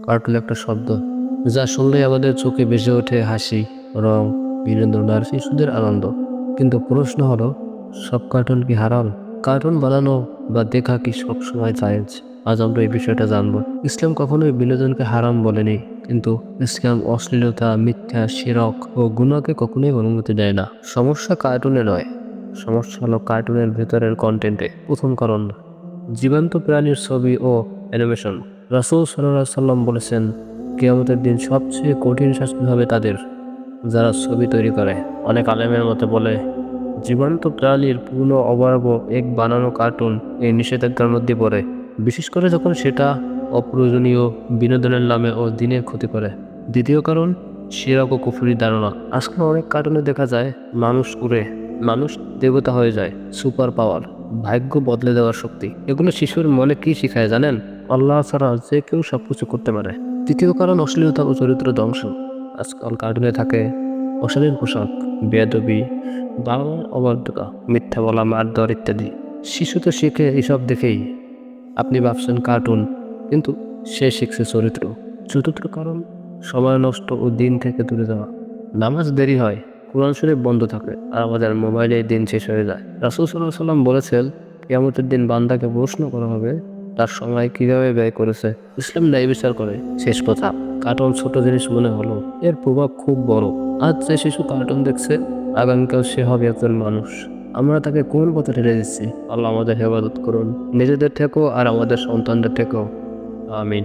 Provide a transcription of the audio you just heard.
Cartoon একটা শব্দ যা শুনলেই আমাদের চোখে ভেসে ওঠে হাসি, রং, বিনোদন আর শিশুদের আনন্দ। কিন্তু প্রশ্ন হলো, সব কার্টুন কি হারাম? কার্টুন বানানো বা দেখা কি সবসময় জায়েজ? আজ আমরা এই বিষয়টা জানবো। ইসলাম কখনোই বিনোদনকে হারাম বলেনি, কিন্তু ইসলাম অশ্লীলতা, মিথ্যা, শিরক ও গুনাহকে কখনোই অনুমতি দেয় না। সমস্যা কার্টুনে নয়, সমস্যা হলো কার্টুনের ভেতরের কন্টেন্টে। প্রথম কারণ, জীবন্ত প্রাণীর ছবি ও অ্যানিমেশন। রাসূল সাল্লাল্লাহু আলাইহি সাল্লাম বলেছেন, কিয়ামতের দিন সবচেয়ে কঠিন শাস্তি হবে তাদের যারা ছবি তৈরি করে। অনেক আলেমের মতে বলে, জীবন্ত প্রাণীর পূর্ণ অবয়ব এক বানানো কার্টুন এই নিষেধাজ্ঞার মধ্যে পড়ে, বিশেষ করে যখন সেটা অপ্রয়োজনীয় বিনোদনের নামে ও দিনের ক্ষতি করে। দ্বিতীয় কারণ, শিরক ও কুফরি ধারণা। আজকাল অনেক কার্টুনে দেখা যায় মানুষ উড়ে, মানুষ দেবতা হয়ে যায়, সুপার পাওয়ার, ভাগ্য বদলে দেওয়ার শক্তি। এগুলো শিশুর মনে কি শিখায় জানেন? আল্লাহ ছাড়া যে কেউ সবকিছু করতে পারে। তৃতীয় কারণ, অশ্লীলতা ও চরিত্র ধ্বংস। আজকাল কার্টুনে থাকে অশালীন পোশাক, বেয়াদবি, বাংলার অবাধ্যতা, মিথ্যা বলা, মারধর ইত্যাদি। শিশু তো শিখে এসব দেখেই। আপনি ভাবছেন কার্টুন, কিন্তু সে শিখছে চরিত্র। চতুর্থ কারণ, সময় নষ্ট ও দিন থেকে দূরে যাওয়া। নামাজ দেরি হয়, কোরআন শরীফ বন্ধ থাকে, আর আমাদের মোবাইলে দিন শেষ হয়ে যায়। রাসূল সাল্লাল্লাহু আলাইহি সাল্লাম বলেছেন, কিয়ামতের দিন বান্দাকে প্রশ্ন করা হবে তার সময় কিভাবে ব্যয় করেছে। ইসলাম ন্যায় বিচার করে। শেষ কথা, কার্টুন ছোট জিনিস মনে হলো এর প্রভাব খুব বড়। আজ যে শিশু কার্টুন দেখছে, আগামীকাল সে হবে একজন মানুষ। আমরা তাকে কোন পথে ঠেলে দিচ্ছি? আল্লাহ আমাদের হেফাজত করুন, নিজেদের থেকেও আর আমাদের সন্তানদের থেকেও। আমিন।